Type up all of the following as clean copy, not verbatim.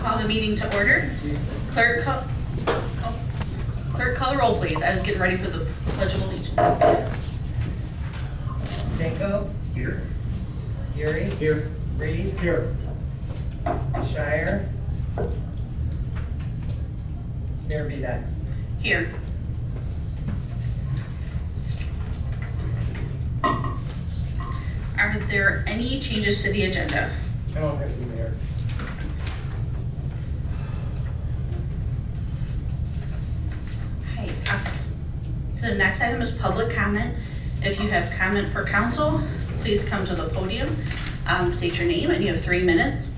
call the meeting to order. Clerk, call the roll, please. I was getting ready for the Pledge of Allegiance. Danko? Here. Yuri? Here. Reed? Here. Shire? Mayor Bedat? Here. Are there any changes to the agenda? I don't have to be there. Okay. The next item is public comment. If you have comment for council, please come to the podium, state your name, and you have 3 minutes.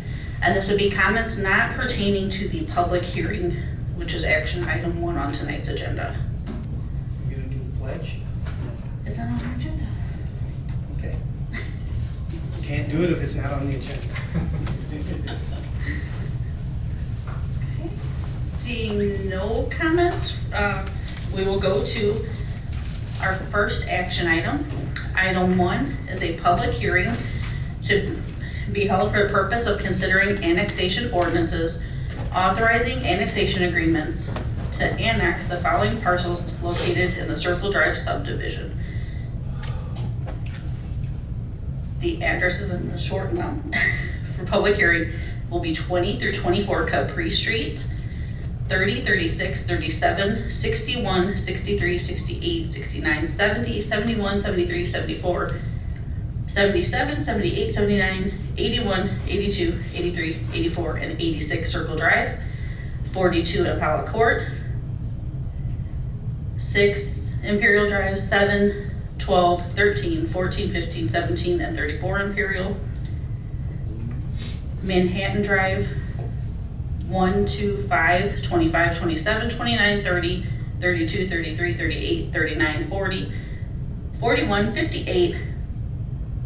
And this would be comments not pertaining to the public hearing, which is action item 1 on tonight's agenda. You gonna do the pledge? Is that on our agenda? Okay. Can't do it if it's not on the agenda. Okay. Seeing no comments, we will go to our first action item. Item 1 is a public hearing to be held for the purpose of considering annexation ordinances, authorizing annexation agreements to annex the following parcels located in the Circle Drive subdivision. The addresses in the short one for public hearing will be 20 through 24 Capri Street, 30, 36, 37, 61, 63, 68, 69, 70, 71, 73, 74, 77, 78, 79, 81, 82, 83, 84, and 86 Circle Drive, 42 Impala Court, 6 Imperial Drive, 7, 12, 13, 14, 15, 17, and 34 Imperial, Manhattan Drive, 1, 2, 5, 25, 27, 29, 30, 32, 33, 38, 39, 40, 41, 58,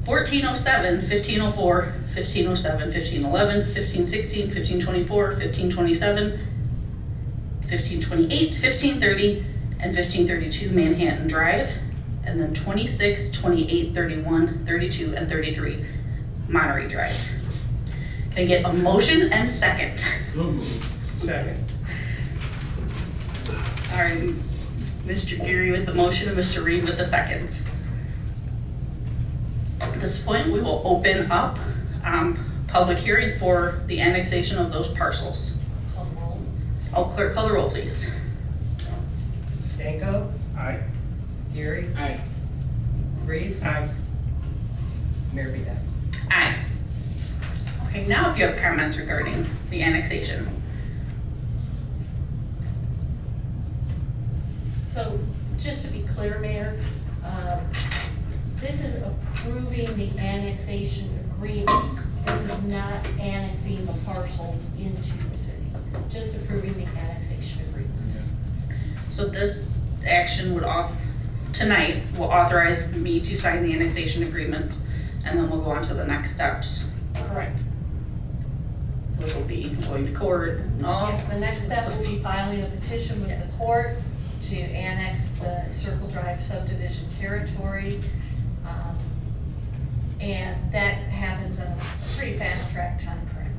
1407, 1504, 1507, 1511, 1516, 1524, 1527, 1528, 1530, and 1532 Manhattan Drive, and then 26, 28, 31, 32, and 33 Monterey Drive. Can I get a motion and second? Second. All right, Mr. Geary with the motion and Mr. Reed with the second. At this point, we will open up public hearing for the annexation of those parcels. Oh, clerk, call the roll, please. Danko? Aye. Yuri? Aye. Reed? Aye. Mayor Bedat? Aye. Okay, now if you have comments regarding the annexation. So, just to be clear, Mayor, this is approving the annexation agreements. This is not annexing the parcels into the city, just approving the annexation agreements. So this action would tonight will authorize me to sign the annexation agreements, and then we'll go on to the next steps, Correct. which will be going to court and all. Yeah, the next step will be filing a petition with the court to annex the Circle Drive subdivision territory. And that happens in a pretty fast track time frame.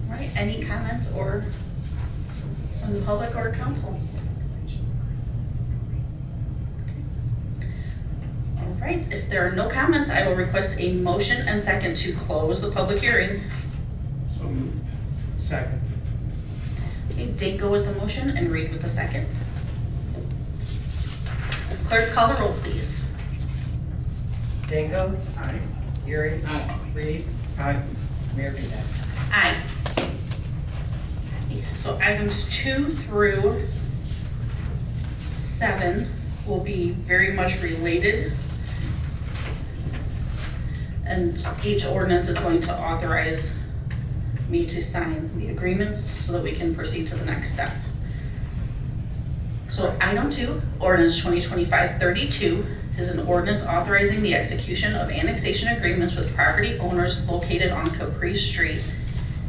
All right, any comments or from the public or council? All right, if there are no comments, I will request a motion and second to close the public hearing. So moved. Second. Okay, Danko with the motion and Reed with the second. Clerk, call the roll, please. Danko? Aye. Yuri? Aye. Reed? Aye. Mayor Bedat? Aye. So items 2 through 7 will be very much related. And each ordinance is going to authorize me to sign the agreements so that we can proceed to the next step. So item 2, ordinance 2025-32 is an ordinance authorizing the execution of annexation agreements with property owners located on Capri Street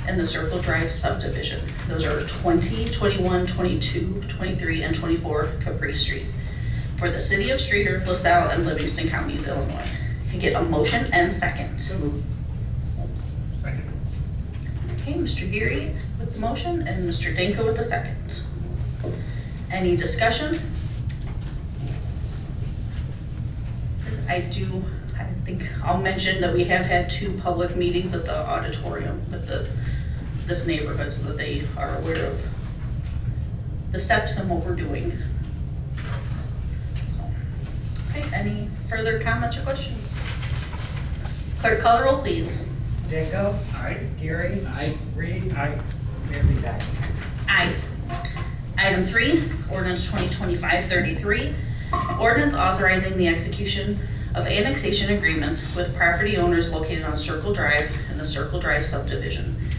in the Circle Drive subdivision. Those are 20, 21, 22, 23, and 24 Capri Street for the city of Streator, LaSalle, and Livingston counties, Illinois. Can I get a motion and second? So moved. Second. Okay, Mr. Geary with the motion and Mr. Danko with the second. Any discussion? I think I'll mention that we have had 2 public meetings at the auditorium with this neighborhood so that they are aware of the steps and what we're doing. Okay, any further comments or questions? Clerk, call the roll, please. Danko, Aye. Gary, Aye. Reed, Aye. Mayor Beat. Aye. Item 3, ordinance 2025-33, ordinance authorizing the execution of annexation agreements with property owners located on Circle Drive and the Circle Drive subdivision.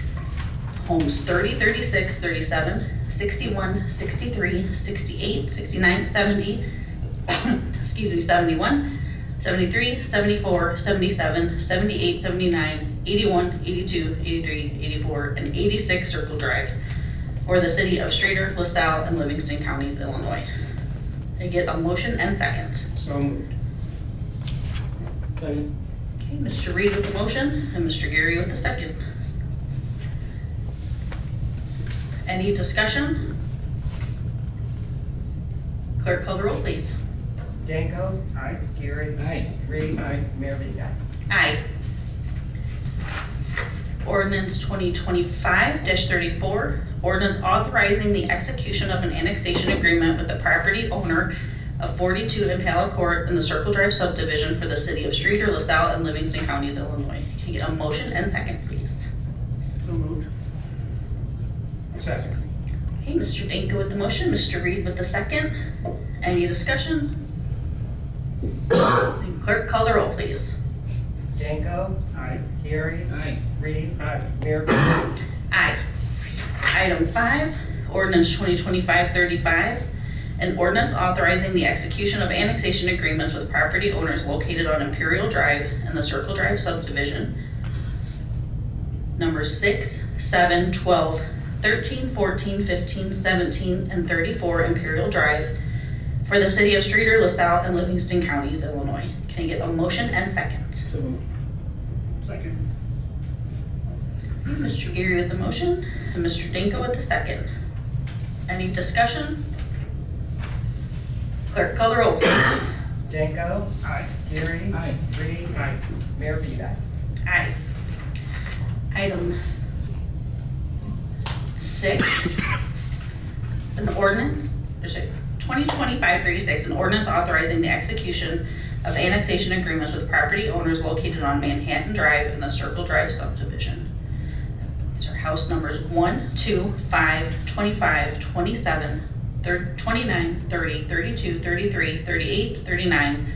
Homes 30, 36, 37, 61, 63, 68, 69, 70, excuse me, 71, 73, 74, 77, 78, 79, 81, 82, 83, 84, and 86 Circle Drive, or the city of Streator, LaSalle, and Livingston Counties, Illinois. I get a motion and second. So moved. Second. Okay, Mr. Reed with the motion and Mr. Gary with the second. Any discussion? Clerk, call the roll, please. Danko, Aye. Gary, Aye. Reed, Aye. Mayor Beat. Aye. Ordinance 2025-34, ordinance authorizing the execution of an annexation agreement with the property owner of 42 Impala Court in the Circle Drive subdivision for the city of Streator, LaSalle, and Livingston Counties, Illinois. Can you get a motion and second, please? So moved. Second. Okay, Mr. Danko with the motion, Mr. Reed with the second. Any discussion? Clerk, call the roll, please. Danko, Aye. Gary, Aye. Reed, Aye. Mayor Beat. Aye. Item 5, ordinance 2025-35, an ordinance authorizing the execution of annexation agreements with property owners located on Imperial Drive and the Circle Drive subdivision, numbers 6, 7, 12, 13, 14, 15, 17, and 34 Imperial Drive for the city of Streator, LaSalle, and Livingston Counties, Illinois. Can I get a motion and second? So moved. Second. Mr. Geary with the motion and Mr. Danko with the second. Any discussion? Clerk, call the roll, please. Danko, Aye. Gary, Aye. Reed, Aye. Mayor Beat. Aye. Item 6, an ordinance, 2025-36, an ordinance authorizing the execution of annexation agreements with property owners located on Manhattan Drive and the Circle Drive subdivision. These are house numbers 1, 2, 5, 25, 27, 29, 30, 32, 33, 38, 39,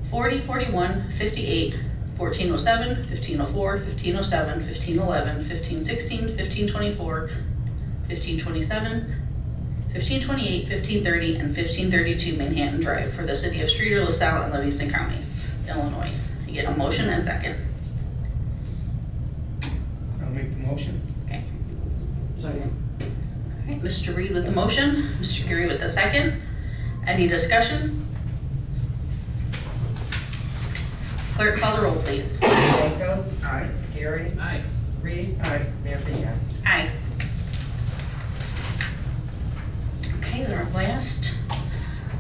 40, 41, 58, 1407, 1504, 1507, 1511, 1516, 1524, 1527, 1528, 1530, and 1532 Manhattan Drive for the city of Streator, LaSalle, and Livingston Counties, Illinois. You get a motion and second. I'll make the motion. Okay. Second. All right, Mr. Reed with the motion, Mr. Geary with the second. Any discussion? Clerk, call the roll, please. Danko, Aye. Gary, Aye. Reed, Aye. Mayor Beat. Aye. Okay, our last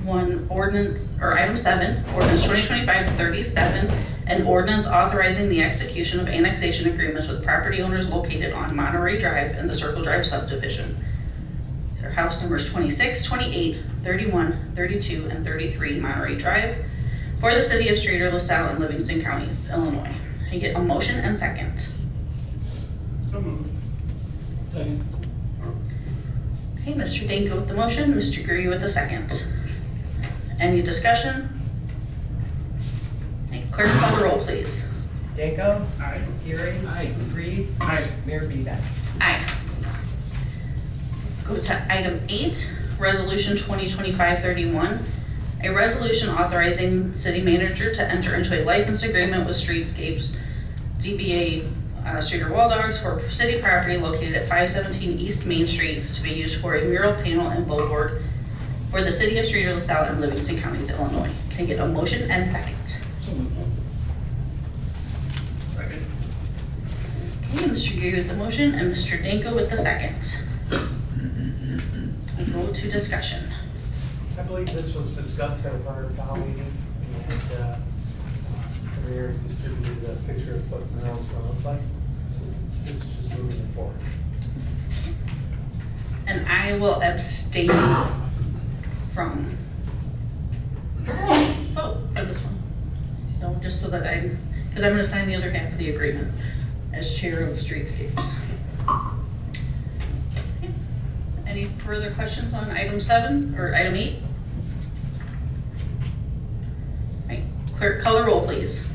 one, ordinance, or item 7, ordinance 2025-37, an ordinance authorizing the execution of annexation agreements with property owners located on Monterey Drive and the Circle Drive subdivision. These are house numbers 26, 28, 31, 32, and 33 Monterey Drive for the city of Streator, LaSalle, and Livingston Counties, Illinois. I get a motion and second. So moved. Second. Okay, Mr. Danko with the motion, Mr. Geary with the second. Any discussion? Okay, clerk, call the roll, please. Danko, Aye. Gary, Aye. Reed, Aye. Mayor Beat. Aye. Go to item 8, resolution 2025-31, a resolution authorizing city manager to enter into a license agreement with Streetscapes DBA Streeter Wall Dogs for city property located at 517 East Main Street to be used for a mural panel and billboard for the city of Streator, LaSalle, and Livingston Counties, Illinois. Can I get a motion and second? So moved. Okay, Mr. Geary with the motion and Mr. Danko with the second. We'll go to discussion. I believe this was discussed at our town meeting, and the mayor distributed a picture of what Monroe's going to look like. So this is just moving it forward. And I will abstain from vote for this one. So just so that because I'm gonna sign the other half of the agreement as chair of Streetscapes. Okay. Any further questions on item 7 or item 8? Right, clerk, call the roll, please.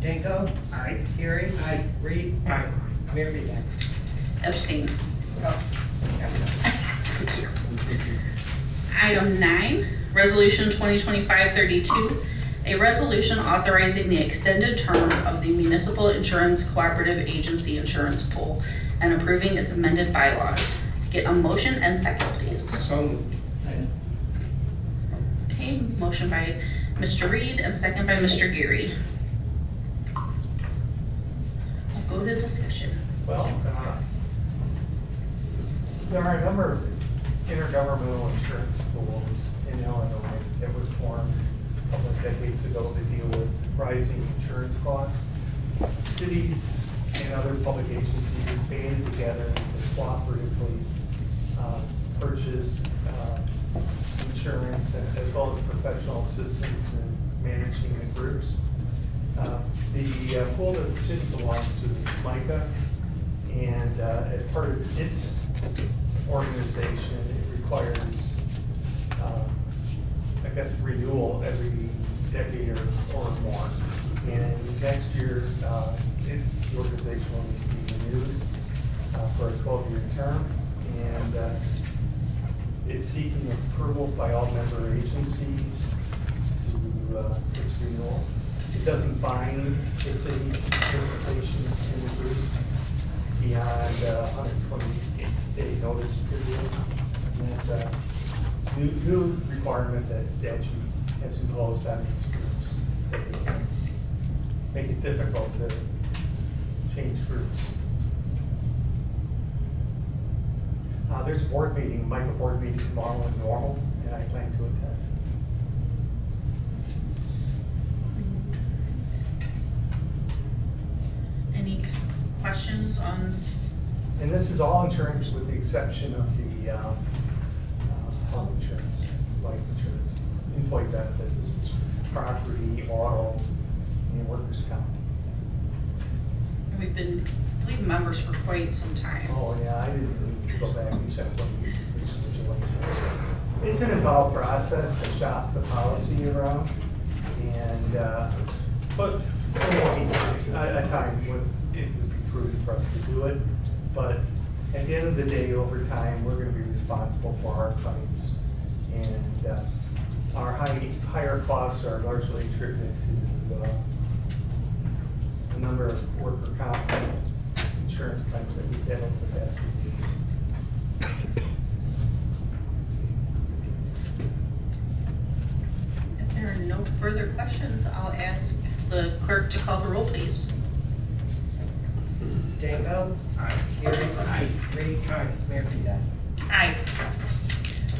Danko, Aye. Gary. Aye. Reed. Aye. Mayor Beeman. Abstain. Oh, Item 9, Resolution 2025-32, a resolution authorizing the extended term of the Municipal Insurance Cooperative Agency Insurance Pool and approving its amended bylaws. Get a motion and second, please. So moved. Okay, motion by Mr. Reed and second by Mr. Geary. We'll go to discussion. Well, there are a number of intergovernmental insurance pools in Illinois that were formed a couple of decades ago to deal with rising insurance costs. Cities and other public agencies banded together to cooperatively purchase insurance as well as professional assistance in managing the groups. The pool that the city belongs to is MICA, and as part of its organization, it requires, I guess, renewal every decade or more. And next year, the organization will need to be renewed for a 12-year term. And it's seeking approval by all member agencies to its renewal. It doesn't bind the city's participation in the group beyond 120-day notice period. And that's a new requirement that statute has imposed on these groups. That make it difficult to change groups. There's a board meeting, MICA board meeting tomorrow in Normal, and I plan to attend. Any questions on? And this is all insurance with the exception of the health insurance, life insurance, employee benefits. This is property, auto, and workers' comp. We've been, I believe, members for quite some time. Oh, yeah, I didn't really go back and check what the situation. It's an involved process to shop the policy around, and, but there will be a time when it would be prudent for us to do it. But at the end of the day, over time, we're gonna be responsible for our claims. And our higher costs are largely attributed to a number of worker comp insurance claims that we've had over the past few years. If there are no further questions, I'll ask the clerk to call the roll, please. Danko, Aye. Gary. Aye. Reed. Aye. Mayor Beeman. Aye.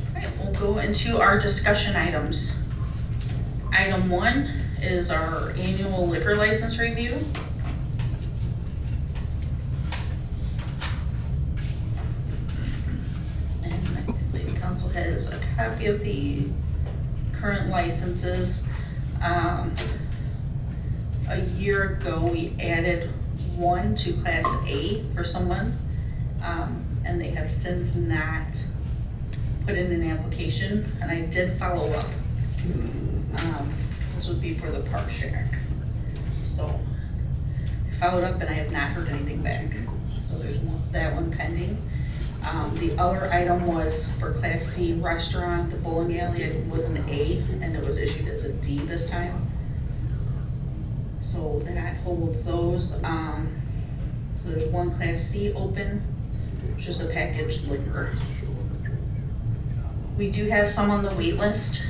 All right, we'll go into our discussion items. Item 1 is our annual liquor license review. And I believe the council has a copy of the current licenses. A year ago, we added one to Class A for someone, and they have since not put in an application, and I did follow up. This would be for the Park Shack. So I followed up and I have not heard anything back. So there's that one pending. The other item was for Class D restaurant, the bowling alley. It was an A and it was issued as a D this time. So that holds those. So there's one Class C open, which is a packaged liquor. We do have some on the wait list.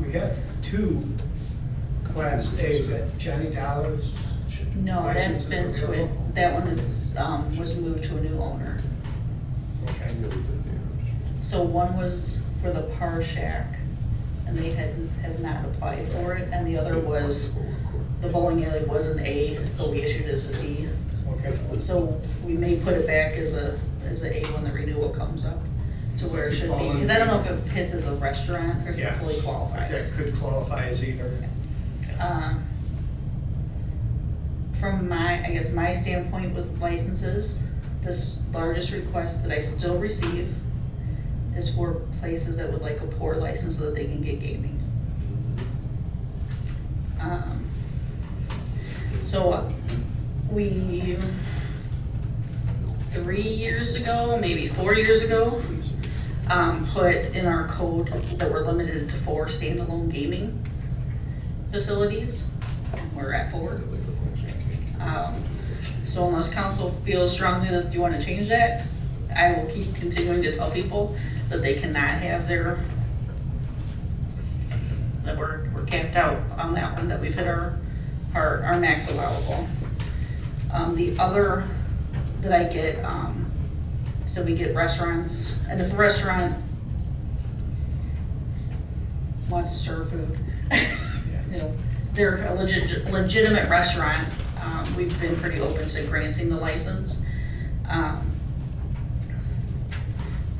We have two Class A, is that Johnny Dollar's? No, that's been Licenses are switched, that one is, was moved to a new owner. Okay. So one was for the Par Shack, and they had not applied for it, and the other was, the bowling alley was an A, but we issued as a D. Okay. So we may put it back as a A when the renewal comes up, to where it should be, because I don't know if it hits as a restaurant or if it Yeah. fully qualifies. That could qualify as either. From my, I guess, my standpoint with licenses, this largest request that I still receive is for places that would like a pour license so that they can get gaming. So we, 3 years ago, maybe 4 years ago, put in our code that we're limited to 4 standalone gaming facilities. We're at 4. So unless council feels strongly that you want to change that, I will keep continuing to tell people that they cannot have their, that we're capped out on that one, that we've hit our max allowable. The other that I get, so we get restaurants, and if a restaurant wants to serve food, you know, they're a legitimate restaurant, we've been pretty open to granting the license.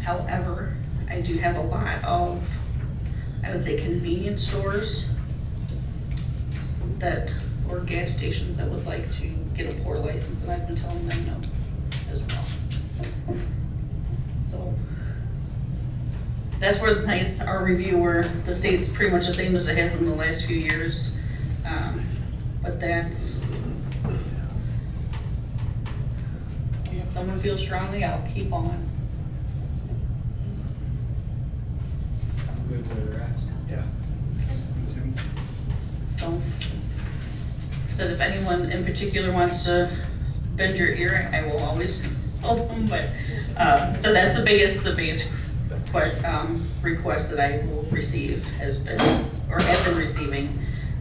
However, I do have a lot of, I would say, convenience stores that, or gas stations that would like to get a pour license, and I've been telling them no as well. So that's where our review, where the state's pretty much the same as it has been the last few years. But that's, if someone feels strongly, I'll keep on. I'm good where they're at. Yeah. So, said if anyone in particular wants to bend your ear, I will always help them, but, so that's the biggest request that I will receive has been, or have been receiving,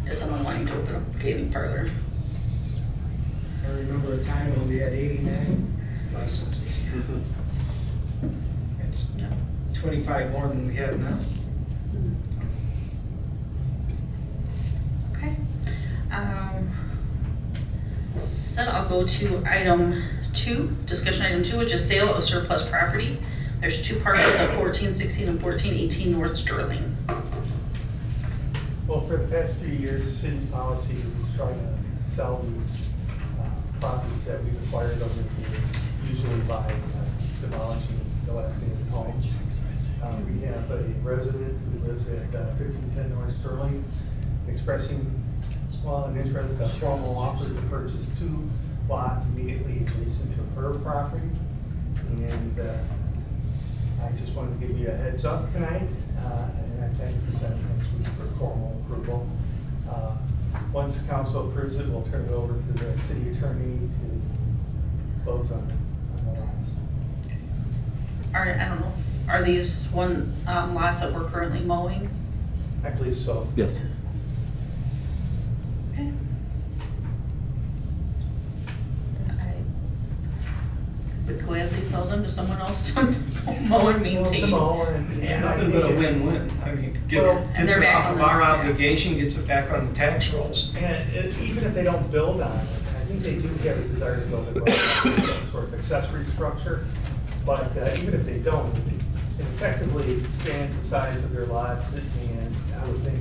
is someone wanting to open a gaming parlor. I remember a time when we had 89 licenses. It's 25 more than we have now. Okay. So I'll go to item 2, discussion item 2, which is sale of surplus property. There's 2 parcels at 1416 and 1418 North Sterling. Well, for the past few years, the city's policy is trying to sell these properties that we've acquired over the years, usually by demolishing dilapidated homes. We have a resident who lives at 1510 North Sterling expressing, well, an interest, a formal offer to purchase 2 lots immediately adjacent to her property. And I just wanted to give you a heads up tonight, and I plan to present next week for formal approval. Once council approves it, we'll turn it over to the city attorney to close on the lots. I don't know, are these lots that we're currently mowing? I believe so. Yes. Okay. I would gladly sell them to someone else to mow and maintain. Yeah, nothing but a win-win. I mean, Well, and gets they're it back off on of our the- yeah. obligation, gets it back on the tax rolls. And even if they don't build on it, I think they do have a desire to build it, some sort of accessory structure. But even if they don't, it effectively expands the size of their lots, and I would think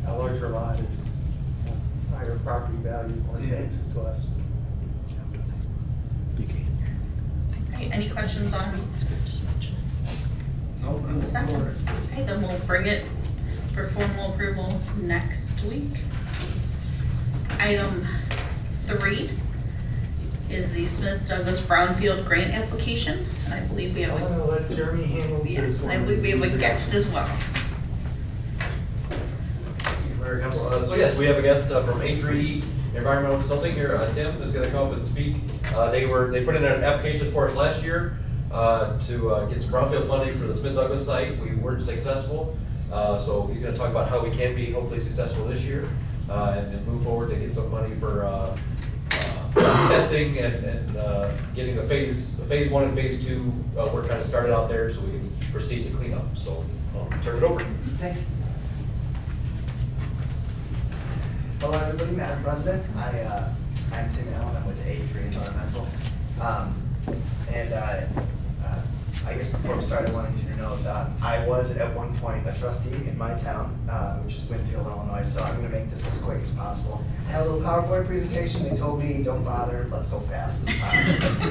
a larger lot is higher property value, more taxes to us. Okay, any questions on No, I'm this? for it. Okay, then we'll bring it for formal approval next week. Item 3 is the Smith Douglas Brownfield grant application, and I believe we I'm have gonna let Jeremy handle this yes, one. I believe we have a guest as well. Mayor Council. So yes, we have a guest from A3 Environmental Consulting here. Tim is going to come up and speak. They put in an application for us last year to get some brownfield funding for the Smith Douglas site. We weren't successful, so he's going to talk about how we can be hopefully successful this year. and move forward to get some money for testing and getting the phase 1 and phase 2 work kind of started out there so we can proceed to clean up. So I'll turn it over. Thanks. Hello, everybody. Madam President, I'm Tim Allen. I'm with A3 Environmental. I guess before we start, I wanted you to know that I was at one point a trustee in my town, which is Winfield, Illinois, so I'm going to make this as quick as possible. I had a little PowerPoint presentation. They told me, don't bother, let's go fast.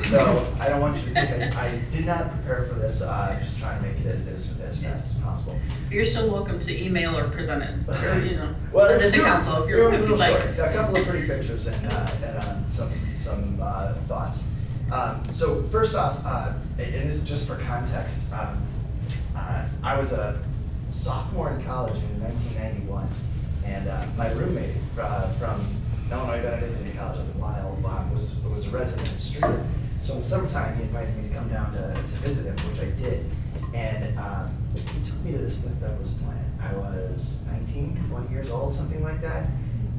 So I don't want you to think I did not prepare for this. I'm just trying to make it as fast as possible. You're still welcome to email or present it, or, you know, Well, send it to council if you're, if you'd like. A couple of pretty pictures and some thoughts. So first off, and this is just for context, I was a sophomore in college in 1991, and my roommate from Illinois Benedictine College up in Lyle was a resident of Streator. So in the summertime, he invited me to come down to visit him, which I did. And he took me to the Smith Douglas plant. I was 19, 20 years old, something like that.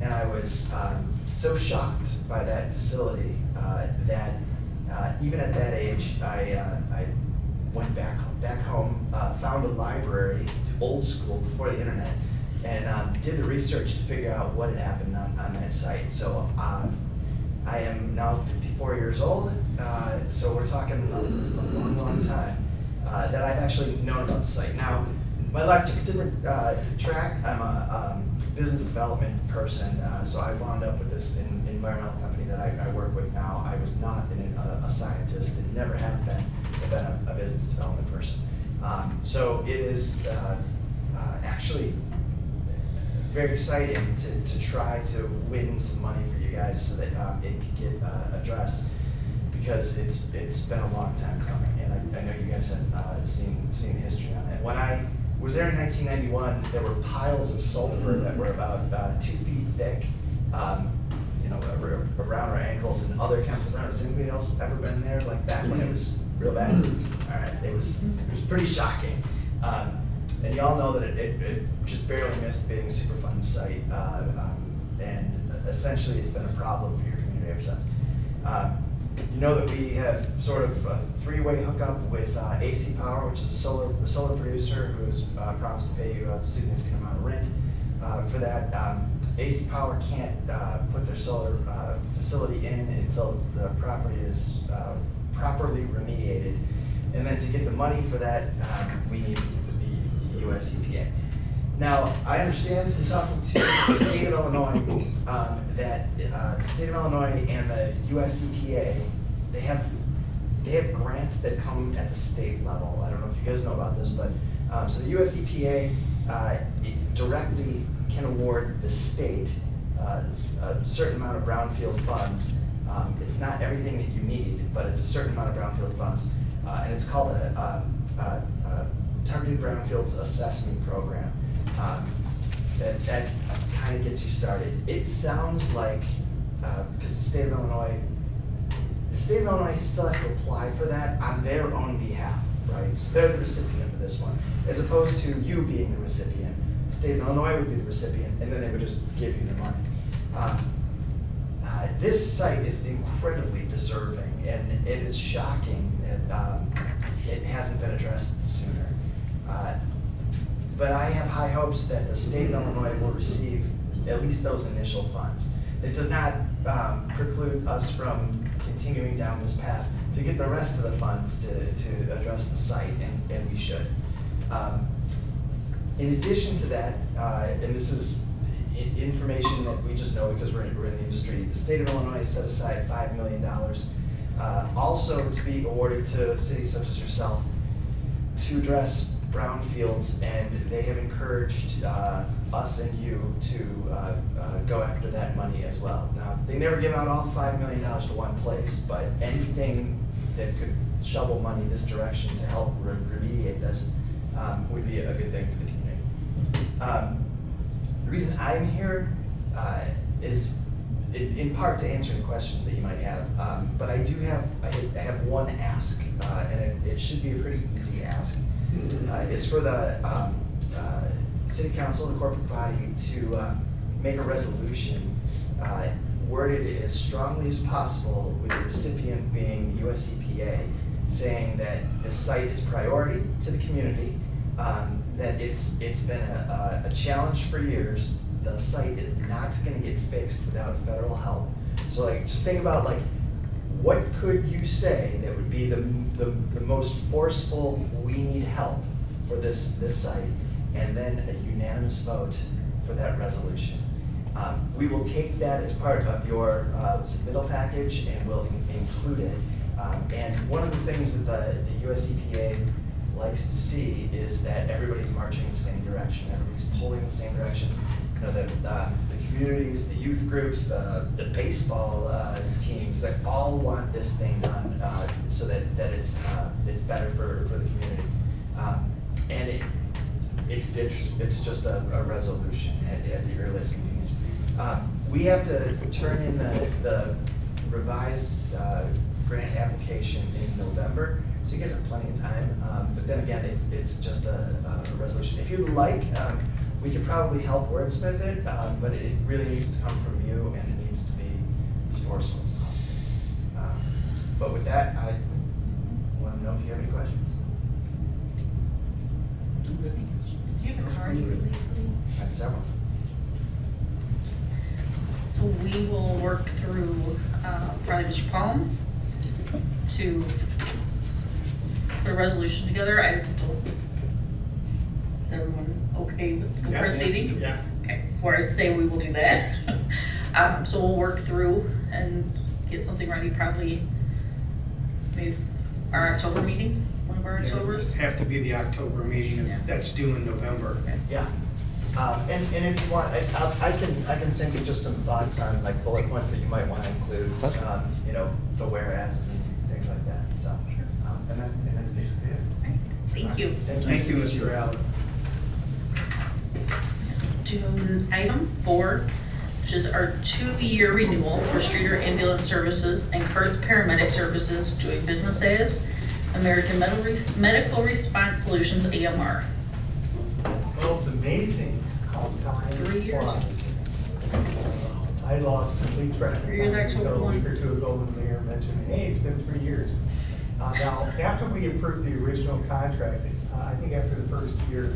And I was so shocked by that facility that even at that age, I went back home, found a library, old school, before the internet, and did the research to figure out what had happened on that site. So I am now 54 years old, so we're talking a long, long time that I've actually known about the site. Now, my life took a different track. I'm a business development person, so I wound up with this environmental company that I work with now. I was not a scientist and never have been. I've been a business development person. So it is actually very exciting to try to win some money for you guys so that it could get addressed, because it's been a long time coming, and I know you guys have seen the history on it. When I was there in 1991, there were piles of sulfur that were about 2 feet thick, around our ankles, and other chemicals. I don't know, has anybody else ever been there like that when it was real bad? All right, it was pretty shocking. And y'all know that it just barely missed being a Superfund site, and essentially it's been a problem for your community ever since. You know that we have sort of a three-way hookup with AC Power, which is a solar producer who has promised to pay you a significant amount of rent for that. AC Power can't put their solar facility in until the property is properly remediated. And then to get the money for that, we need the US EPA. Now, I understand from talking to the state of Illinois that the state of Illinois and the US EPA, they have grants that come at the state level. I don't know if you guys know about this, but so the US EPA directly can award the state a certain amount of brownfield funds. It's not everything that you need, but it's a certain amount of brownfield funds, and it's called a Targeted Brownfields Assessment Program. That kind of gets you started. It sounds like, because the state of Illinois still has to apply for that on their own behalf, right? So they're the recipient of this one, as opposed to you being the recipient. The state of Illinois would be the recipient, and then they would just give you the money. This site is incredibly deserving, and it is shocking that it hasn't been addressed sooner. But I have high hopes that the state of Illinois will receive at least those initial funds. It does not preclude us from continuing down this path to get the rest of the funds to address the site, and we should. In addition to that, and this is information that we just know because we're in the industry, the state of Illinois has set aside $5 million also to be awarded to cities such as yourself to address brownfields, and they have encouraged us and you to go after that money as well. Now, they never give out all $5 million to one place, but anything that could shovel money this direction to help remediate this would be a good thing for the community. The reason I'm here is in part to answer the questions that you might have, but I have one ask, and it should be a pretty easy ask. It's for the city council, the corporate body, to make a resolution worded as strongly as possible, with the recipient being US EPA, saying that this site is priority to the community, that it's been a challenge for years. The site is not gonna get fixed without federal help. So like, just think about like, what could you say that would be the most forceful, we need help for this site, and then a unanimous vote for that resolution. We will take that as part of your submittal package, and we'll include it. And one of the things that the US EPA likes to see is that everybody's marching in the same direction, everybody's pulling in the same direction. You know, the communities, the youth groups, the baseball teams, they all want this thing done so that it's better for the community. And it's just a resolution at the earliest convenience. We have to turn in the revised grant application in November, so you guys have plenty of time. But then again, it's just a resolution. If you'd like, we could probably help wordsmith it, but it really needs to come from you, and it needs to be as forceful as possible. But with that, I want to know if you have any questions. Do you have a card you could leave for me? I have several. So we will work through, probably Mr. Palm to put a resolution together. I don't, is everyone okay with proceeding? Yeah. Okay, before I say we will do that. So we'll work through and get something ready, probably maybe our October meeting, one of our Octobers. Have to be the October meeting, Yeah. that's due in November. Yeah. And if you want, I can send you just some thoughts on like bullet points that you might want to include, you know, the whereas and things like that, so. And that's basically it. Right. Thank you. Thank you, Mr. Allen. To item 4, which is our 2-year renewal for Streator Ambulance Services and Kurt's Paramedic Services doing business as American Medical Response Solutions, AMR. Well, it's amazing how time 3 years. flies. I lost complete track of 3 years, time October until a 1. week or two ago when the mayor mentioned, hey, it's been 3 years. Now, after we approved the original contract, I think after the first year,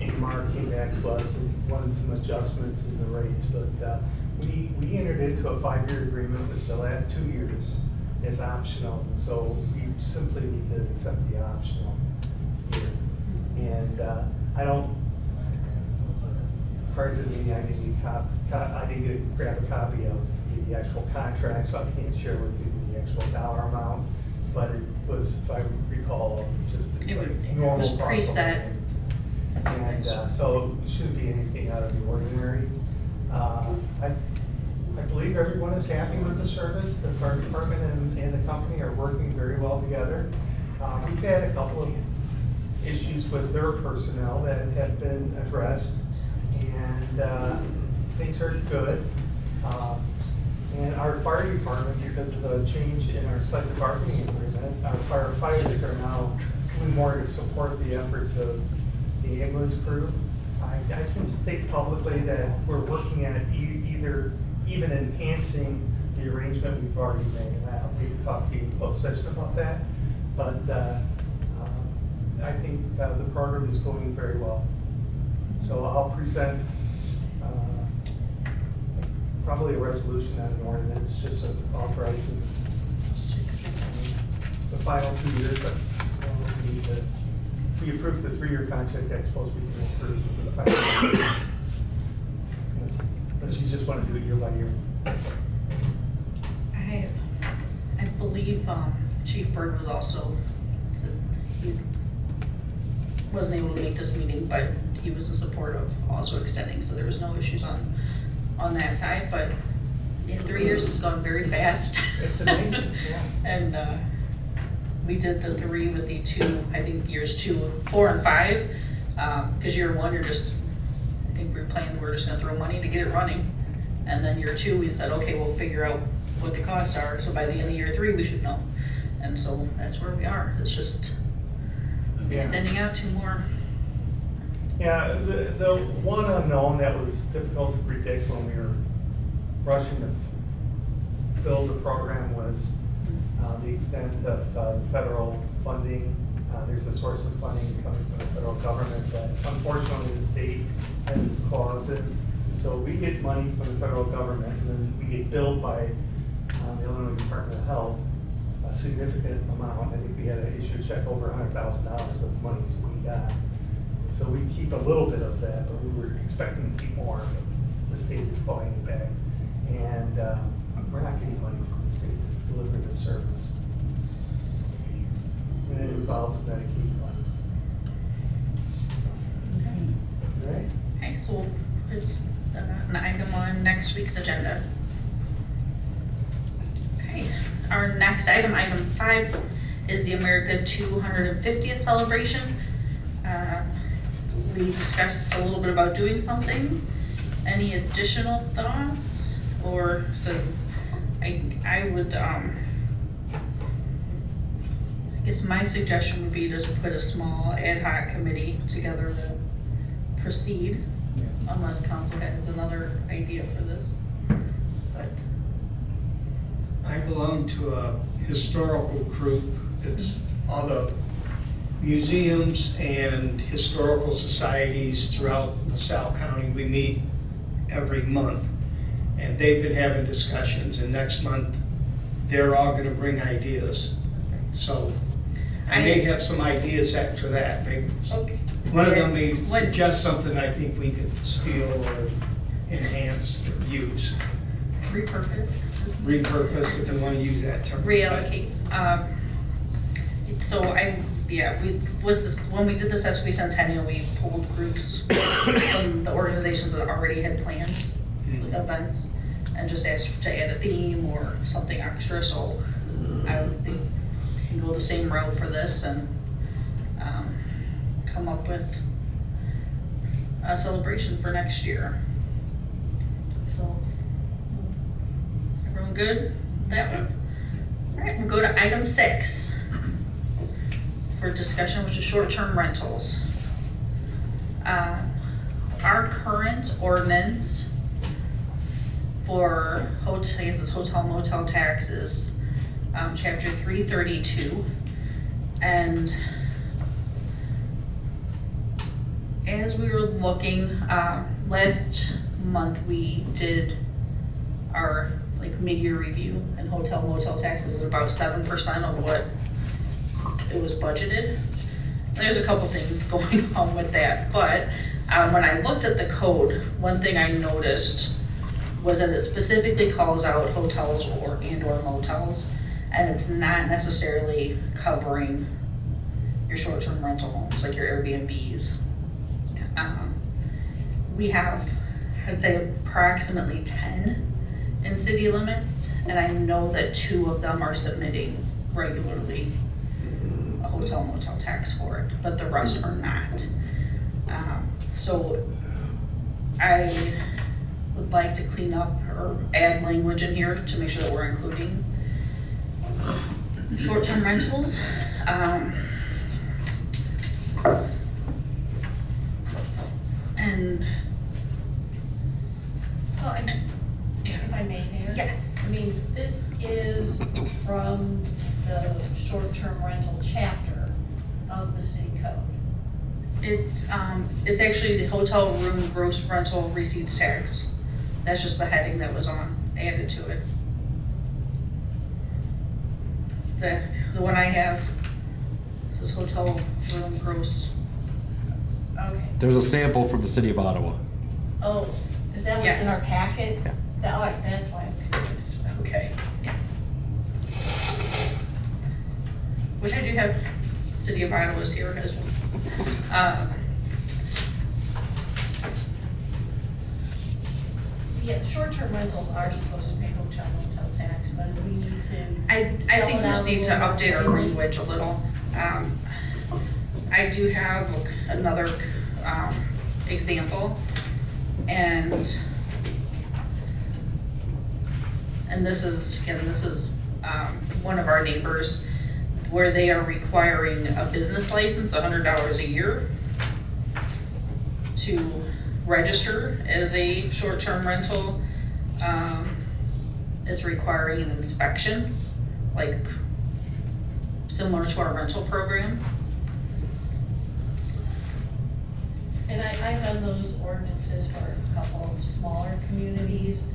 AMR came back to us and wanted some adjustments in the rates, but we entered into a 5-year agreement with the last 2 years as optional, so we simply need to accept the optional year. And I don't, pardon me, I didn't grab a copy of the actual contract, so I can't share with you the actual dollar amount, but it was, if I recall, just It like was normal. preset. And so it shouldn't be anything out of the ordinary. I believe everyone is happy with the service. The fire department and the company are working very well together. We've had a couple of issues with their personnel that have been addressed, and things are good. And our fire department, because of the change in our collective bargaining agreement, our firefighters are now doing more to support the efforts of the ambulance crew. I can state publicly that we're working at even enhancing the arrangement we've already made. And I'll need to talk to you in closed session about that. But I think the program is going very well. So I'll present probably a resolution on an ordinance, just authorizing the final 2 years. But if we approve the 3-year contract, I suppose we can approve the final year. Unless you just want to do it year by year. I believe Chief Bird was also, he wasn't able to make this meeting, but he was in support of also extending, so there was no issues on that side, but in 3 years, it's gone very fast. It's amazing, yeah. And we did the 3 with the 2, I think years 2, 4, and 5, because year 1, you're just, I think we were planning, we're just gonna throw money to get it running. And then year 2, we said, okay, we'll figure out what the costs are, so by the end of year 3, we should know. And so that's where we are, it's just Yeah. extending out 2 more Yeah, the one unknown that was difficult to predict when we were rushing to build the program was the extent of the federal funding. There's a source of funding coming from the federal government that unfortunately the state has claused it. So we get money from the federal government, and then we get billed by the Illinois Department of Health a significant amount. I think we had to issue a check over $100,000 of money that we got. So we keep a little bit of that, but we were expecting to keep more, but the state is clawing it back. And we're not getting money from the state to deliver this service. And it involves Medicaid money. All right? Okay, so we'll put an item on next week's agenda. Okay, our next item, item 5, is the America 250th celebration. We discussed a little bit about doing something. Any additional thoughts? Or, so, I would, I guess my suggestion would be just put a small ad hoc committee together to proceed, unless council has another idea for this. But I belong to a historical group that's all the museums and historical societies throughout LaSalle County. We meet every month, and they've been having discussions, and next month, they're all gonna bring ideas. So I may have some ideas after that. Maybe okay. one of them may What- suggest something I think we could steal or enhance or use. Repurpose. Repurpose, if you want to use that term. Reallocate. So when we did this SB Centennial, we pulled groups from the organizations that already had planned events and just asked to add a theme or something extra. So I would think we can go the same route for this and come up with a celebration for next year. So, everyone good with that one? All right, we'll go to item 6 for discussion, which is short-term rentals. Our current ordinance for hotel, I guess it's hotel motel taxes, chapter 332, and as we were looking, last month we did our mid-year review, and hotel motel taxes is about 7% of what it was budgeted. There's a couple things going on with that, but when I looked at the code, one thing I noticed was that it specifically calls out hotels and/or motels, and it's not necessarily covering your short-term rental homes, like your Airbnbs. We have, I'd say, approximately 10 in city limits, and I know that 2 of them are submitting regularly a hotel motel tax for it, but the rest are not. So I would like to clean up or add language in here to make sure that we're including short-term rentals. And If I may, Mayor? yes. I mean, this is from the short-term rental chapter of the city code. It's actually the hotel room gross rental receipts tax. That's just the heading that was added to it. The one I have is hotel room gross. Okay. There's a sample from the city of Ottawa. Oh, is that what's in Yes. our packet? Yeah. All right, that's why I'm confused. Okay. Which I do have City of Ottawa's here as well. Yeah, short-term rentals are supposed to pay hotel motel tax, but we need to. I spell think it we just out a need to little more update our clearly. language a little. I do have another example, and this is one of our neighbors where they are requiring a business license, $100 a year. to register as a short-term rental. It's requiring an inspection, like similar to our rental program. And I've done those ordinances for a couple of smaller communities.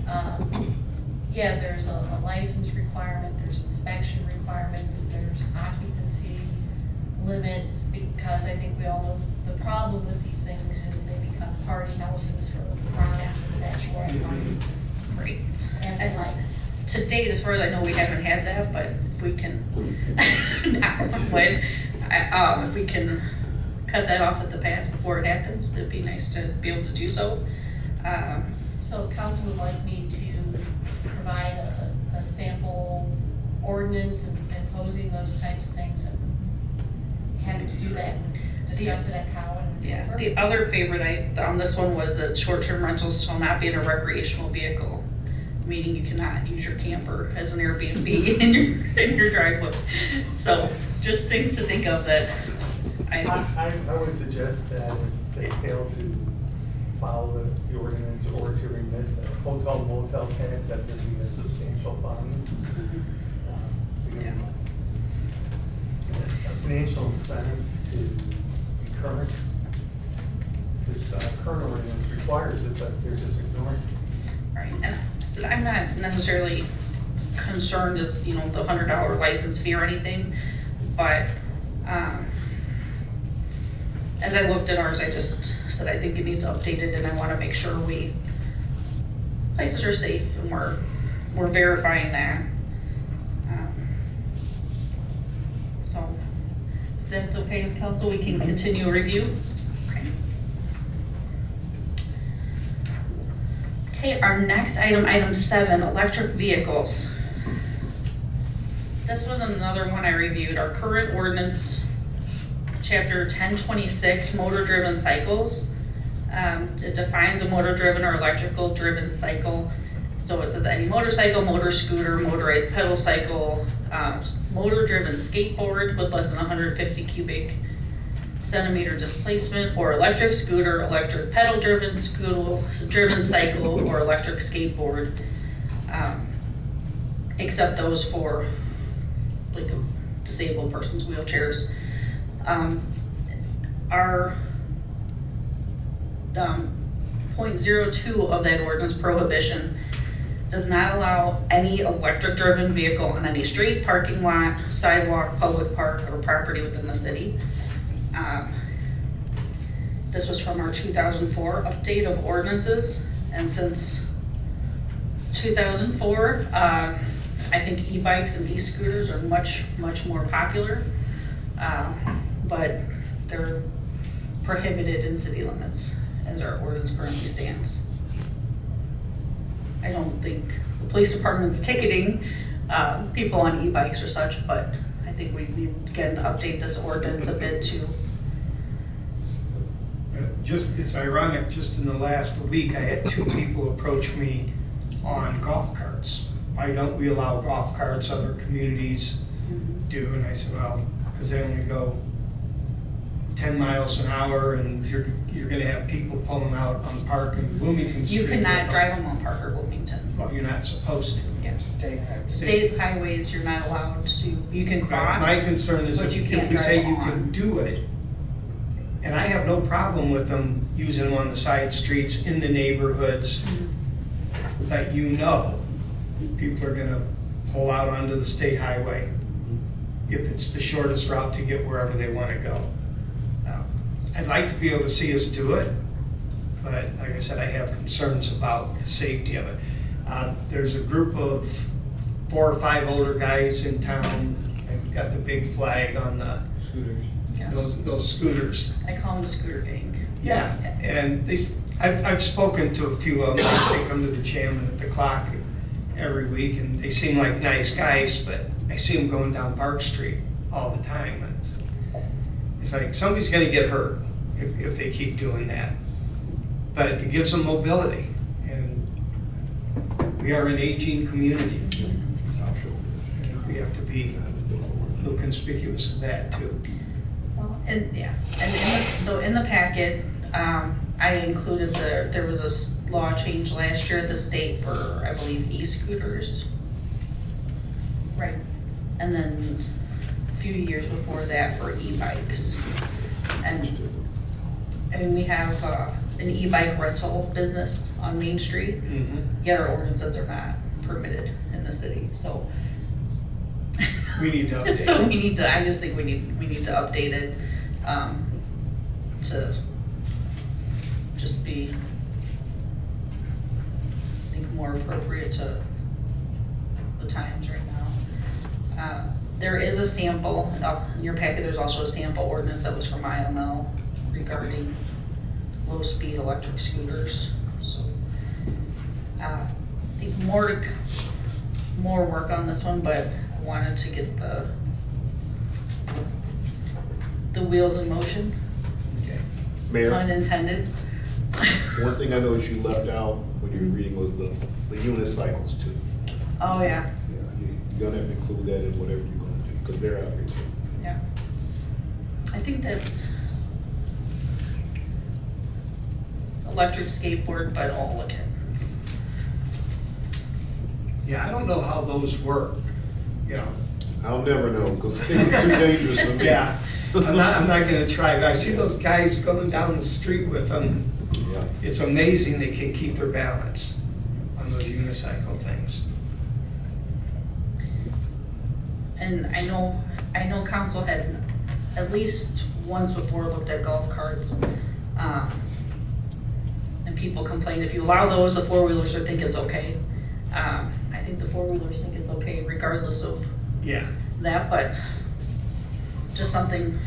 Yeah, there's a license requirement, there's inspection requirements, there's occupancy limits, because I think we all know the problem with these things is they become party houses for prom-ups and bachelorette parties. Right. And like, To date, as far as I know, we haven't had that, but if we can, if we can cut that off at the pass before it happens, it'd be nice to be able to do so. so council would like me to provide a sample ordinance and posing those types of things, and happy to do that, and discuss it at Cowan. Yeah, the other favorite on this one was that short-term rentals shall not be in a recreational vehicle, meaning you cannot use your camper as an Airbnb in your driveway. So just things to think of that I would suggest that if they fail to follow the ordinance or to remit the hotel motel tax, that there be a substantial fine. Yeah. A financial incentive to be current. This current ordinance requires it, but they're just ignoring it. Right, and so I'm not necessarily concerned as, you know, the $100 license fee or anything, but, as I looked at ours, I just said, I think it needs updated, and I wanna make sure places are safe, and we're verifying that. So, if that's okay with council, we can continue a review. Okay, our next item, item 7, electric vehicles. This was another one I reviewed. Our current ordinance, chapter 1026, motor-driven cycles. It defines a motor-driven or electrical-driven cycle. So it says any motorcycle, motor scooter, motorized pedal cycle, motor-driven skateboard with less than 150 cubic centimeter displacement, or electric scooter, electric pedal-driven cycle, or electric skateboard, except those for like disabled persons, wheelchairs. Our 0.02 of that ordinance prohibition does not allow any electric-driven vehicle on any street, parking lot, sidewalk, public park, or property within the city. This was from our 2004 update of ordinances, and since 2004, I think e-bikes and e-scooters are much more popular, but they're prohibited in city limits as our ordinance currently stands. I don't think the police department's ticketing people on e-bikes or such, but I think we need to again update this ordinance a bit to. It's ironic, just in the last week, I had 2 people approach me on golf carts. Why don't we allow golf carts, other communities do? And I said, well, because they only go 10 miles an hour, and you're gonna have people pulling out on Park and Bloomington Street. You cannot drive them on Park or Bloomington. Well, you're not supposed to. Yeah. State. State highways, you're not allowed to, you can cross. My concern is but if you can't we say drive you on. can do it, and I have no problem with them using them on the side streets in the neighborhoods that you know people are gonna pull out onto the state highway if it's the shortest route to get wherever they wanna go. I'd like to be able to see us do it, but like I said, I have concerns about the safety of it. There's a group of 4 or 5 older guys in town, and got the big flag on the Scooters. Yeah. those scooters. I call them the scooter gang. Yeah, and I've spoken to a few of them. They come to the gym and at the clock every week, and they seem like nice guys, but I see them going down Park Street all the time. And it's like somebody's gonna get hurt if they keep doing that. But it gives them mobility, and we are an aging community. So I think we have to be a little conspicuous of that too. Well, and yeah, so in the packet, I included there was a law change last year at the state for, I believe, e-scooters. Right. And then a few years before that for e-bikes. And we have an e-bike rental business on Main Street, yet our ordinance says they're not permitted in the city, so. We need to update. So we need to, I just think we need to update it, to just be, I think, more appropriate to the times right now. There is a sample, in your packet, there's also a sample ordinance that was from IML regarding low-speed electric scooters, so. I think more work on this one, but I wanted to get the wheels in motion, Okay. Mayor, pun intended. one thing I noticed you left out when you were reading was the unicycles too. Oh, yeah, Yeah, you're gonna have to include that in whatever you're gonna do, because they're out here too. yeah. I think that's electric skateboard, but all look at. Yeah, I don't know how those work, you know. I'll never know, because they're too dangerous for me. Yeah, I'm not gonna try, but I see those guys going down the street with them. Yeah. It's amazing they can keep their balance on those unicycle things. And I know council had at least once before looked at golf carts. And people complain, if you allow those, the four-wheelers are think it's okay. I think the four-wheelers think it's okay regardless of Yeah. that, but just something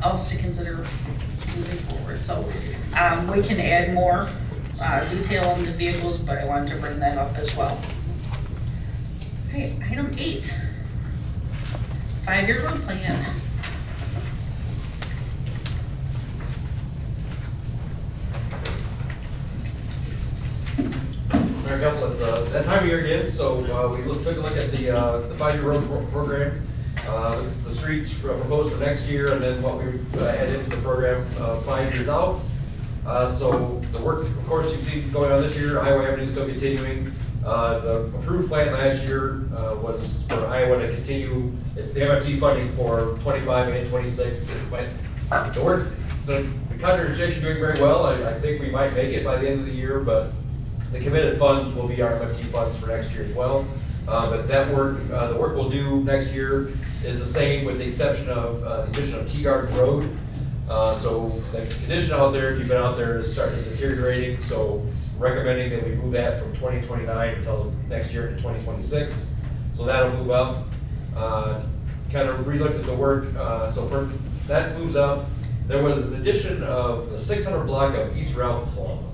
else to consider moving forward. So, we can add more, detail on the vehicles, but I wanted to bring that up as well. Okay, item 8, 5-year road plan. Mayor Council, it's that time of year again, so we took a look at the 5-year road program, the streets proposed for next year, and then what we add into the program 5 years out. So the work, of course, you see going on this year, Iowa Avenue is still continuing. The approved plan last year was for Iowa to continue, it's the MFT funding for 25 and 26. The work, the contractor's actually doing very well. I think we might make it by the end of the year, but the committed funds will be our MFT funds for next year as well. But that work, the work we'll do next year is the same with the exception of the addition of T-Garden Road. So the condition out there, if you've been out there, is starting deteriorating. So recommending that we move that from 2029 until next year to 2026. So that'll move up. Kind of re-looked at the work. So for that moves up. There was an addition of the 600 block of East Ralph Plum.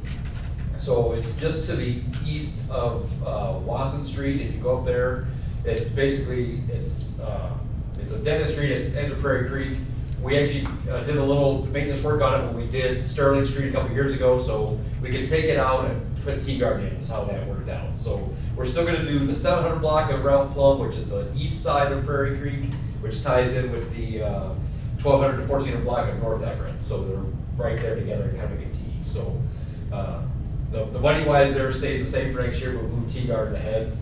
So it's just to the east of Wasson Street. If you go up there, it's a dead street. It ends at Prairie Creek. We actually did a little maintenance work on it when we did Sterling Street a couple years ago, so we could take it out and put T-Garden in, is how that worked out. So we're still gonna do the 700 block of Ralph Plum, which is the east side of Prairie Creek, which ties in with the 1200 to 1400 block of North Everett. So they're right there together, kind of a T. So the money-wise there stays the same for next year. We'll move T-Garden ahead,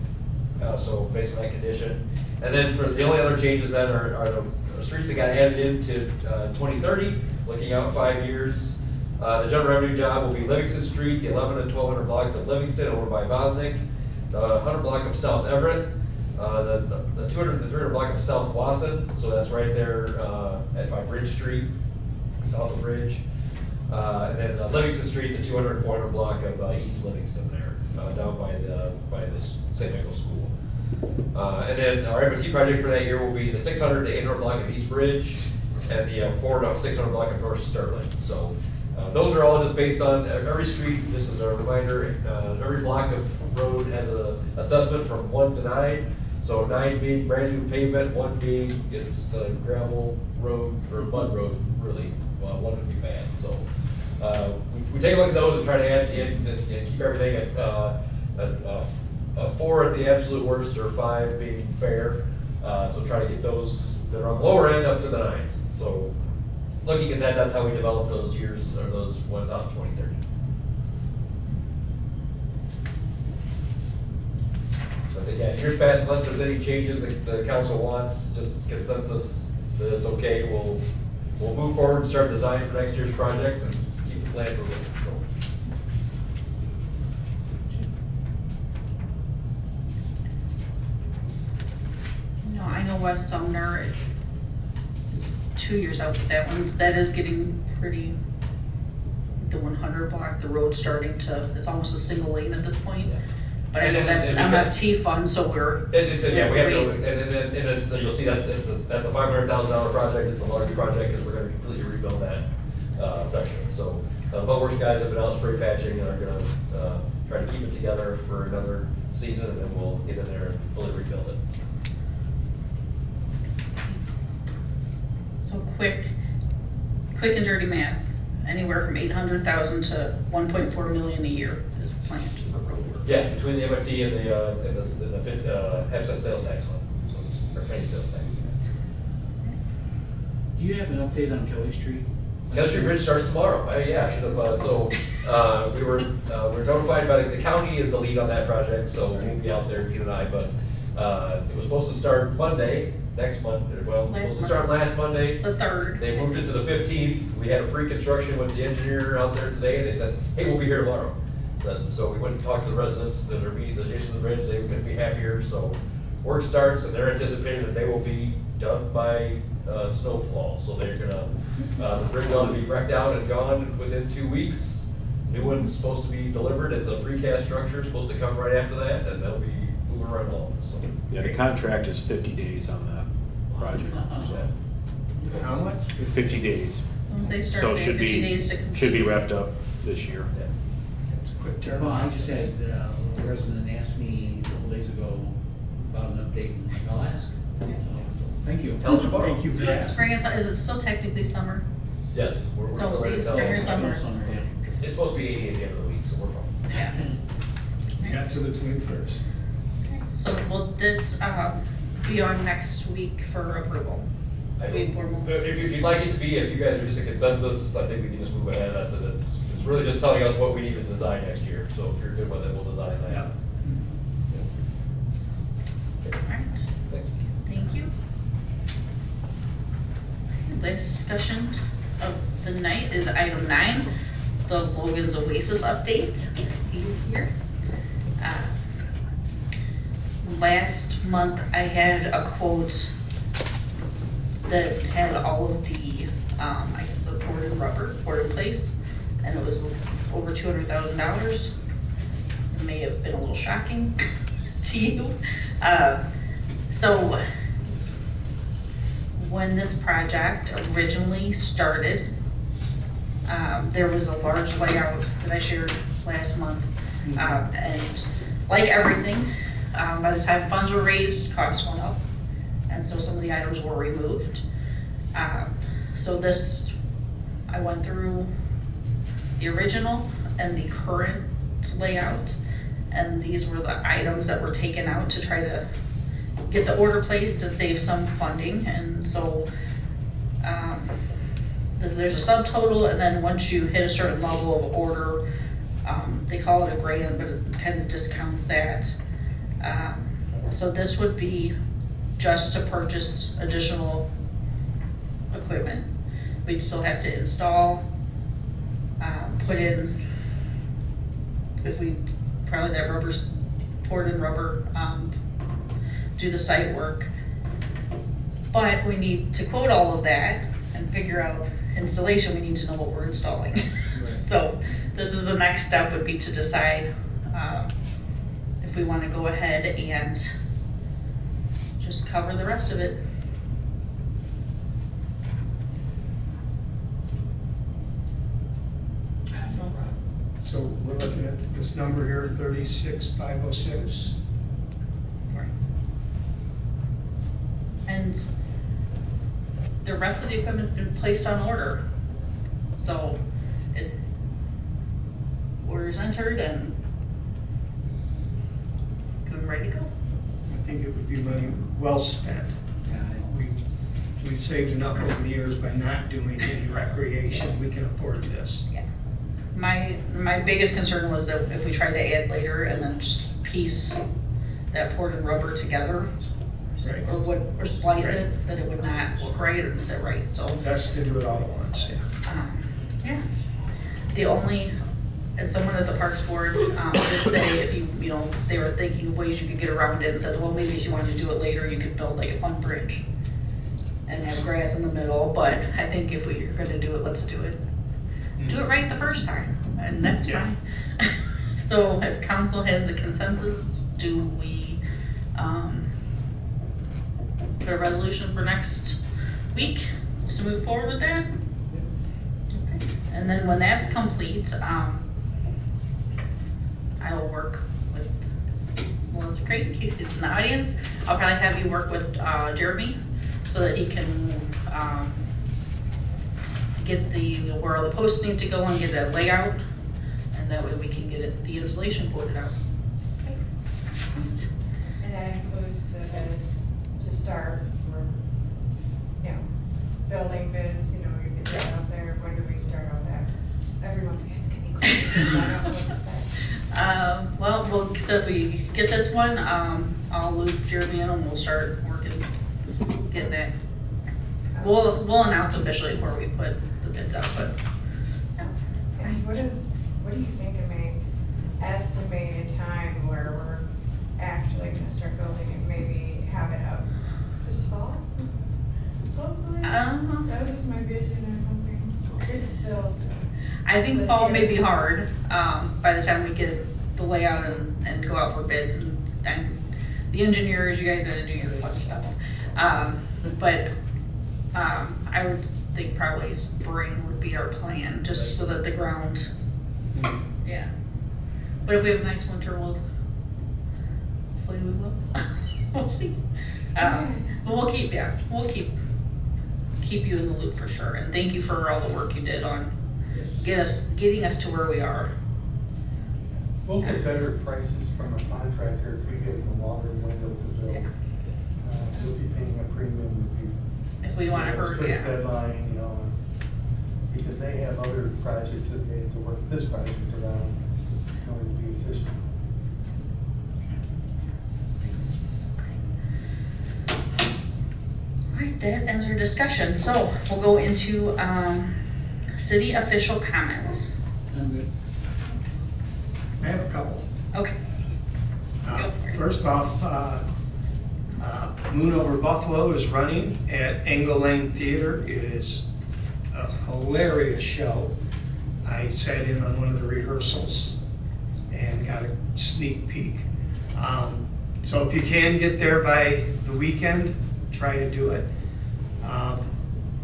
so based on that condition. And then for the only other changes then are the streets that got added into 2030, looking out 5 years. The general revenue job will be Livingston Street, the 11 and 1200 blocks of Livingston over by Bosnick, the 100 block of South Everett, the 200 to 300 block of South Wasson, so that's right there by Bridge Street, south of Bridge. And then Livingston Street, the 200 and 400 block of East Livingston there, down by the St. Michael's School. And then our MFT project for that year will be the 600 to 800 block of East Bridge and the 400 to 600 block of North Sterling. So those are all just based on every street. This is a reminder, every block of road has an assessment from 1 to 9. So 9 being brand new pavement, 1 being it's gravel road or mud road, really. 1 would be bad. So we take a look at those and try to add in and keep everything at 4 at the absolute worst, or 5 being fair. So try to get those that are on the lower end up to the 9s. So looking at that, that's how we developed those years, or those ones out in 2030. So I think, yeah, years past, unless there's any changes that the council wants, just consensus that it's okay, we'll move forward and start designing for next year's projects and keep the plan moving, so. No, I know West Sumner, it's 2 years out, but that is getting pretty, the 100 block, the road's starting to, it's almost a single lane at this point. Yeah. But I know And that's MFT fund, so we're. Yeah, we have to, and it's, you'll see that's a $500,000 project, it's a large project, because we're gonna completely rebuild that, section. So, Public Works guys have been out spray patching and are gonna, try to keep it together for another season, and then we'll get in there and fully rebuild it. So quick and dirty math, anywhere from 800,000 to 1.4 million a year is planned for road work. Yeah, between the MFT and the half-cent sales tax fund, so, or penny sales tax. Do you have an update on Kelly Street? Kelly Street Bridge starts tomorrow. Yeah, I should have, we were notified by, the county is the lead on that project, so we'll be out there, Pete and I, but, it was supposed to start Monday, next Monday, well, it was supposed to start last Monday. The 3rd. They moved it to the 15th. We had a pre-construction with the engineer out there today, and they said, hey, we'll be here tomorrow. So we went and talked to the residents that are adjacent to the bridge, they couldn't be happier, so work starts, and they're anticipating that they will be done by snowfall. So they're gonna, the bridge ought to be wrecked out and gone within 2 weeks. New one's supposed to be delivered, it's a precast structure, supposed to come right after that, and they'll be moving right along, so. Yeah, the contract is 50 days on that project. Yeah. How much? 50 days. Once they start, So they have should 50 be, days to complete. should be wrapped up this year. Yeah. It's a quick Well, I turnaround. just had, a resident asked me a couple days ago about an update, and I'll ask. So, thank you. Tell them tomorrow. Thank you for that. Spring is it still technically summer? Yes, we're So still ready to it's tell spring or them. summer? Yeah. It's supposed to be 80 at the end of the week, so we're fine. Yeah. Got to the 21st. So will this be on next week for approval? I We don't- formal- If you'd like it to be, if you guys are just a consensus, I think we can just move ahead. I said it's really just telling us what we need to design next year. So if you're good with it, we'll design that. Yeah. All right, Thanks. thank you. Next discussion of the night is item 9, the Logan's Oasis update. I see you here. Last month, I had a quote that had all of the, the poured rubber poured in place, and it was over $200,000. It may have been a little shocking to you. So when this project originally started, there was a large layout that I shared last month. And like everything, by the time funds were raised, costs went up. And so some of the items were removed. So this, I went through the original and the current layout. And these were the items that were taken out to try to get the order placed and save some funding. And so there's a subtotal, and then once you hit a certain level of order, they call it a grant, but it kind of discounts that. So this would be just to purchase additional equipment. We'd still have to install, put in, if we, probably that rubber's poured in rubber, do the site work. But we need to quote all of that and figure out installation, we need to know what we're installing. So this is the next step, would be to decide if we want to go ahead and just cover the rest of it. So we're looking at this number here, 36,506. Right. And the rest of the equipment's been placed on order. So orders entered and ready to go. I think it would be money well spent. Yeah, We we've saved enough over the years by not doing any recreation, we can afford this. Yeah. My biggest concern was that if we tried to add later and then just piece that poured in rubber together, Right. or splice it, that it would not look right and sit right, so. Best to do it all at once. Yeah. The only, and someone at the Parks Board did say if you know, they were thinking of ways you could get around it and said, well, maybe if you wanted to do it later, you could build like a fun bridge and have grass in the middle, but I think if we're gonna do it, let's do it. Do it right the first time, and that's Yeah. fine. So if council has a consensus, do we, put a resolution for next week just to move forward with that? Okay. And then when that's complete, I will work with Melissa Creighton, who's in the audience. I'll probably have you work with Jeremy so that he can get where all the posts need to go and get that layout, and that way we can get the installation quoted out. Okay. And that includes the bids to start, for, you know, building bids, you know, you get that out there, when do we start on that? Everyone's asking me questions, I don't know what to say. Well, so if we get this one, I'll loop Jeremy in and we'll start working, get that. We'll announce officially before we put the bids out, but. And what do you think of an estimated time where we're actually gonna start building and maybe have it up this fall? Hopefully, that was just my vision and hoping, it's still. I think fall may be hard, by the time we get the layout and go out for bids and the engineers, you guys gotta do your fun stuff. But I would think probably spring would be our plan, just so that the ground, yeah. But if we have a nice winter, hopefully we will. We'll see. But we'll keep you in the loop for sure. And thank you for all the work you did on getting us to where we are. We'll get better prices from a contractor if we give them a longer window to build. Yeah. We'll be paying a premium If we want to hurt, strict yeah. deadline, you know, because they have other projects that they have to work this project around in order to be efficient. All right, that ends our discussion. So we'll go into city official comments. I'm good. I have a couple. Okay. Go for it. First off, Moon Over Buffalo is running at Angle Lane Theater. It is a hilarious show. I sat in on one of the rehearsals and got a sneak peek. So if you can get there by the weekend, try to do it.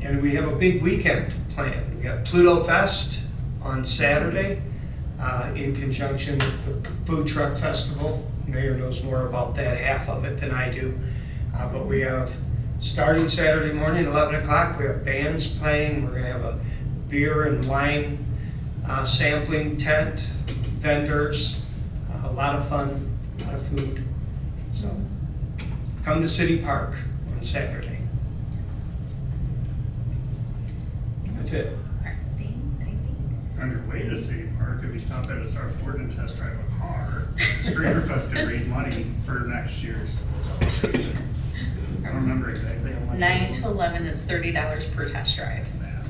And we have a big weekend planned. We got Pluto Fest on Saturday in conjunction with the Food Truck Festival. Mayor knows more about that half of it than I do. But we have, starting Saturday morning, 11 o'clock, we have bands playing. We're gonna have a beer and wine sampling tent, vendors, a lot of fun, a lot of food. So come to City Park on Saturday. That's it. On your way to City Park, if you stop at a Star Ford and test drive a car, Streator Fest could raise money for next year's. I don't remember exactly how much. 9 to 11 is $30 per test drive. Yeah.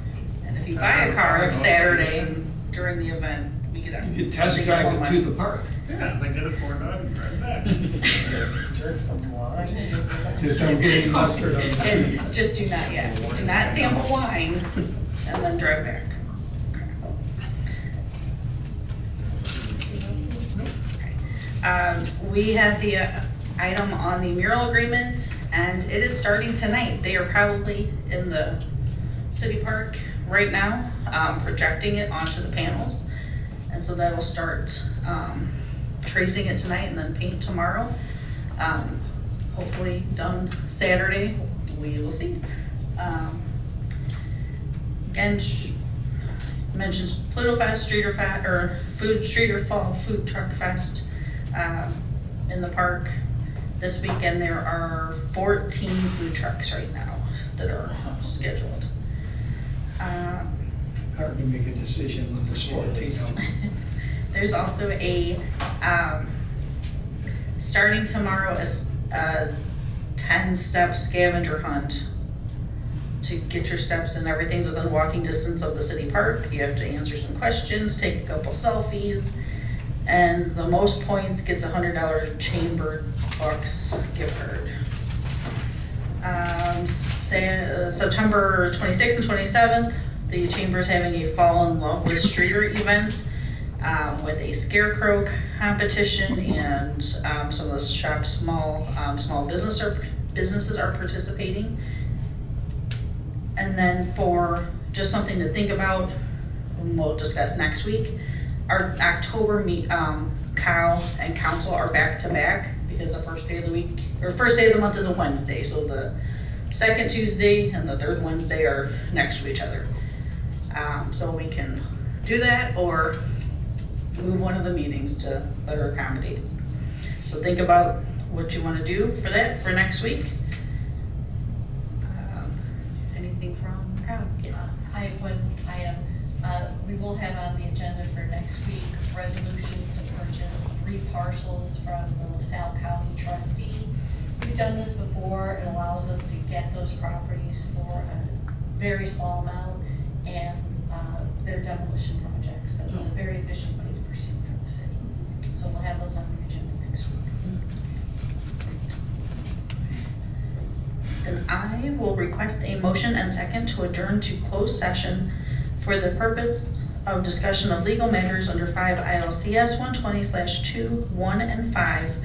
And if you That's buy a not car bad. Saturday and during the event, we get You can test drive it to the park. Yeah, then get a corn dog and drive back. Drink some wine. Just don't get any mustard on the seat. And just do not sample wine and then drive back. We have the item on the mural agreement, and it is starting tonight. They are probably in the city park right now, projecting it onto the panels. And so that'll start tracing it tonight and then paint tomorrow. Hopefully done Saturday, we will see. Again, mentions Pluto Fest, Streator Fest, or Streator Fall Food Truck Fest in the park. This weekend there are 14 food trucks right now that are scheduled. Hard to make a decision when there's 14 of them. There's also starting tomorrow, a 10-step scavenger hunt to get your steps and everything within walking distance of the city park. You have to answer some questions, take a couple selfies, and the most points gets a $100 Chamber Bucks gift card. September 26th and 27th, the Chamber's having a Fall in Love with Streator event with a scarecrow competition, and some of the shop's small businesses are participating. And then for just something to think about, and we'll discuss next week, our October COW and council are back to back because the first day of the week, or first day of the month is a Wednesday, so the second Tuesday and the third Wednesday are next to each other. So we can do that or move one of the meetings to better accommodate. So think about what you want to do for that for next week. Anything from COW? Yes. I have one item. We will have on the agenda for next week resolutions to purchase 3 parcels from the LaSalle County trustee. We've done this before. It allows us to get those properties for a very small amount, and they're demolition projects. So it's a very efficient way to proceed for the city. So we'll have those on the agenda next week. Then I will request a motion and second to adjourn to closed session for the purpose of discussion of legal matters under 5 ILCS 120/2, 1 and 5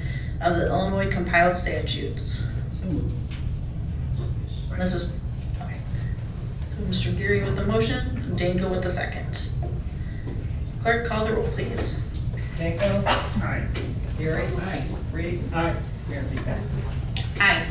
of the Illinois compiled statutes. This is, okay. Mr. Geary with the motion, Danko with the second. Clerk, call the roll, please. Danko, Aye. Gary, Aye. Reed, Aye. Mayor Peacock. Aye.